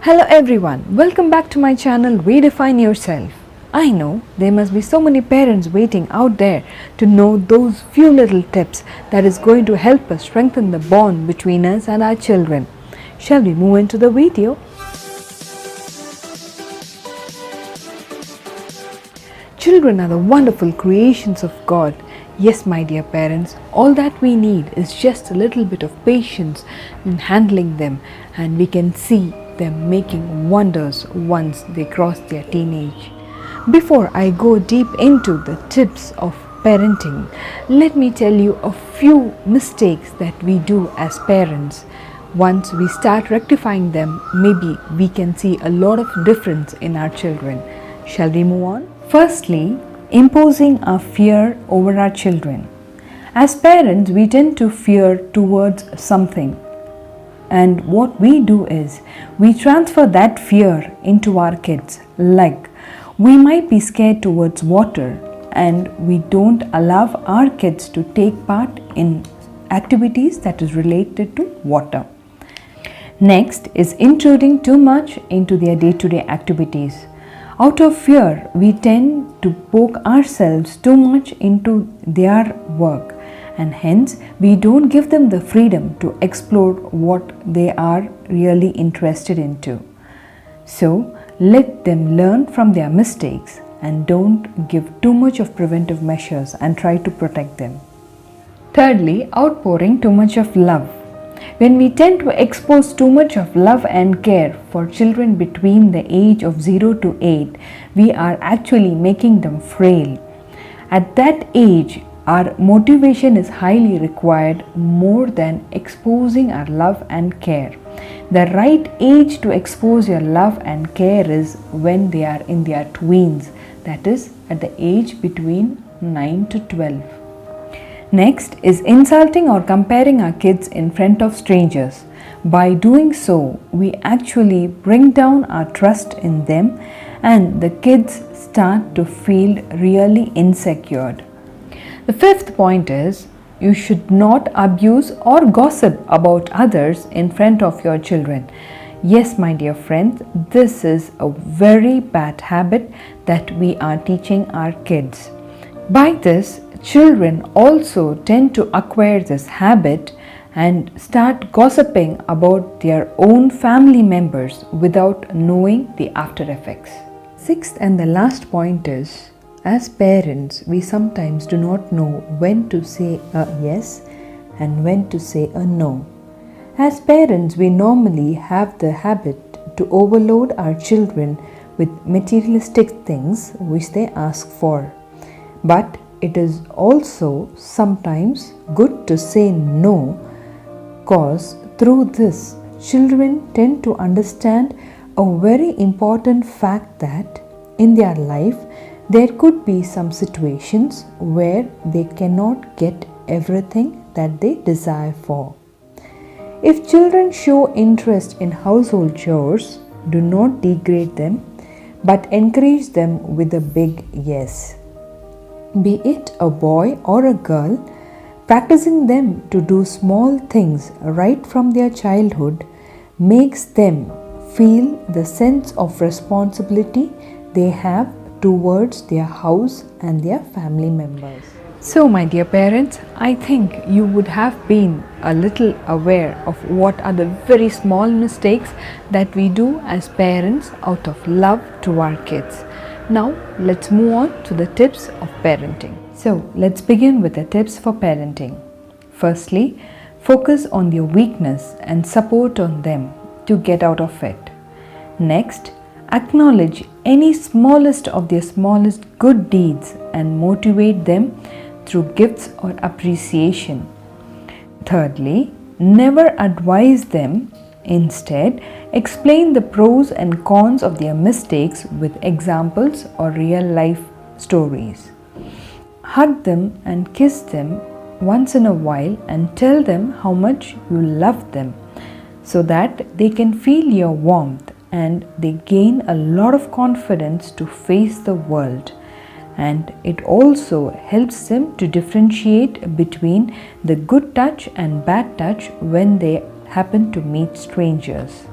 Hello everyone, welcome back to my channel Redefine Yourself. I know there must be so many parents waiting out there to know those few little tips that is going to help us strengthen the bond between us and our children. Shall we move into the video? Children are the wonderful creations of God. Yes, my dear parents, all that we need is just a little bit of patience in handling them, and we can see them making wonders once they cross their teenage. Before I go deep into the tips of parenting, let me tell you a few mistakes that we do as parents. Once we start rectifying them, maybe we can see a lot of difference in our children. Shall we move on? Firstly, imposing our fear over our children. As parents, we tend to fear towards something. And what we do is, we transfer that fear into our kids. Like, we might be scared towards water and we don't allow our kids to take part in activities that is related to water. Next is intruding too much into their day-to-day activities. Out of fear, we tend to poke ourselves too much into their work, and hence we don't give them the freedom to explore what they are really interested into. So let them learn from their mistakes and don't give too much of preventive measures and try to protect them. Thirdly, outpouring too much of love. When we tend to expose too much of love and care for children between the age of 0 to 8, we are actually making them frail. At that age, our motivation is highly required more than exposing our love and care. The right age to expose your love and care is when they are in their tweens, that is at the age between 9 to 12. Next is insulting or comparing our kids in front of strangers. By doing so, we actually bring down our trust in them and the kids start to feel really insecure. The fifth point is, you should not abuse or gossip about others in front of your children. Yes, my dear friends, this is a very bad habit that we are teaching our kids. By this, children also tend to acquire this habit and start gossiping about their own family members without knowing the after effects. Sixth and the last point is, as parents, we sometimes do not know when to say a yes and when to say a no. As parents, we normally have the habit to overload our children with materialistic things which they ask for. But it is also sometimes good to say no, because through this, children tend to understand a very important fact that in their life, there could be some situations where they cannot get everything that they desire for. If children show interest in household chores, do not degrade them, but encourage them with a big yes. Be it a boy or a girl, practicing them to do small things right from their childhood makes them feel the sense of responsibility they have towards their house and their family members. So, my dear parents, I think you would have been a little aware of what are the very small mistakes that we do as parents out of love to our kids. Now, let's move on to the tips of parenting. So, let's begin with the tips for parenting. Firstly, focus on their weakness and support on them to get out of it. Next, acknowledge any smallest of their smallest good deeds and motivate them through gifts or appreciation. Thirdly, never advise them. Instead, explain the pros and cons of their mistakes with examples or real life stories. Hug them and kiss them once in a while and tell them how much you love them so that they can feel your warmth and they gain a lot of confidence to face the world. And it also helps them to differentiate between the good touch and bad touch when they happen to meet strangers.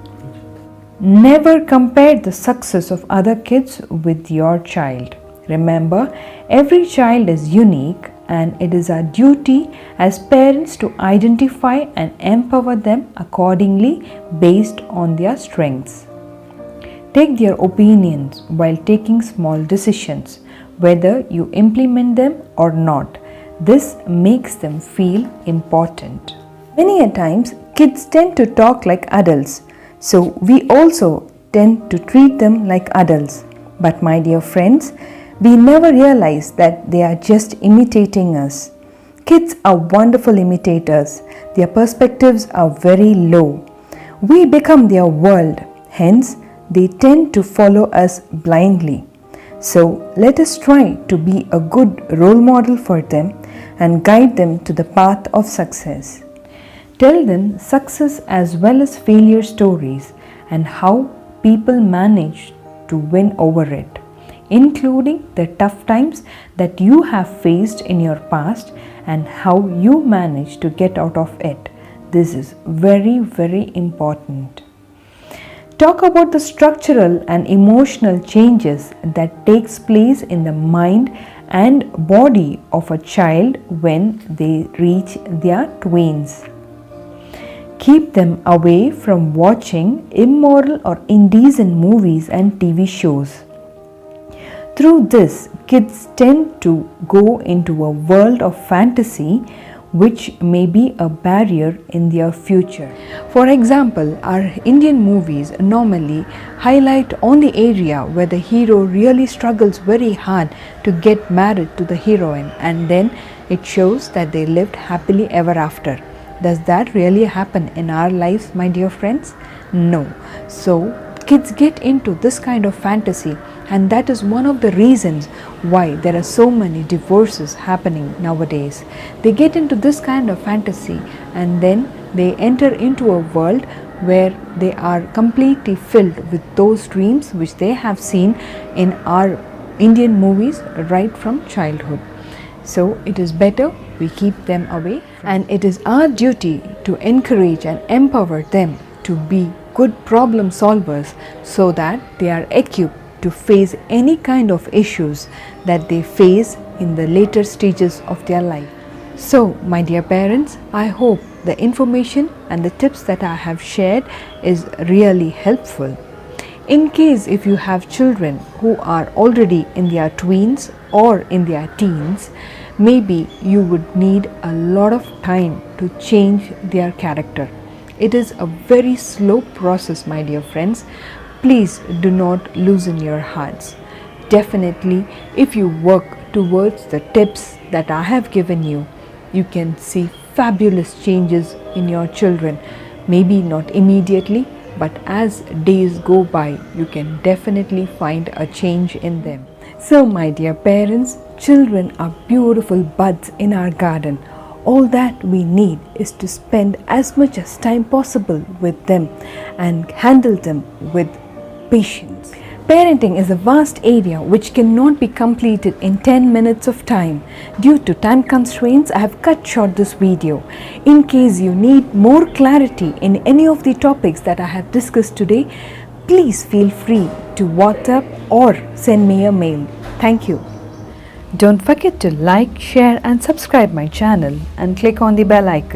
Never compare the success of other kids with your child. Remember, every child is unique, and it is our duty as parents to identify and empower them accordingly based on their strengths. Take their opinions while taking small decisions, whether you implement them or not. This makes them feel important. Many a times, kids tend to talk like adults, so we also tend to treat them like adults. But my dear friends, we never realize that they are just imitating us. Kids are wonderful imitators. Their perspectives are very low. We become their world. Hence, they tend to follow us blindly. So, let us try to be a good role model for them and guide them to the path of success. Tell them success as well as failure stories and how people manage to win over it, including the tough times that you have faced in your past and how you managed to get out of it. This is very, very important. Talk about the structural and emotional changes that takes place in the mind and body of a child when they reach their tweens. Keep them away from watching immoral or indecent movies and TV shows. Through this, kids tend to go into a world of fantasy which may be a barrier in their future. For example, our Indian movies normally highlight on the area where the hero really struggles very hard to get married to the heroine, and then it shows that they lived happily ever after. Does that really happen in our lives, my dear friends? No. So, kids get into this kind of fantasy, and that is one of the reasons why there are so many divorces happening nowadays. They get into this kind of fantasy and then they enter into a world where they are completely filled with those dreams which they have seen in our Indian movies right from childhood. So it is better we keep them away, and it is our duty to encourage and empower them to be good problem solvers so that they are equipped to face any kind of issues that they face in the later stages of their life. So, my dear parents, I hope the information and the tips that I have shared is really helpful. In case if you have children who are already in their tweens or in their teens, maybe you would need a lot of time to change their character. It is a very slow process, my dear friends. Please do not loosen your hearts. Definitely, if you work towards the tips that I have given you, you can see fabulous changes in your children. Maybe not immediately, but as days go by, you can definitely find a change in them. So, my dear parents, children are beautiful buds in our garden. All that we need is to spend as much as time possible with them and handle them with patience. Parenting is a vast area which cannot be completed in 10 minutes of time. Due to time constraints, I have cut short this video. In case you need more clarity in any of the topics that I have discussed today, please feel free to WhatsApp or send me a mail. Thank you. Don't forget to like, share and subscribe my channel and click on the bell icon.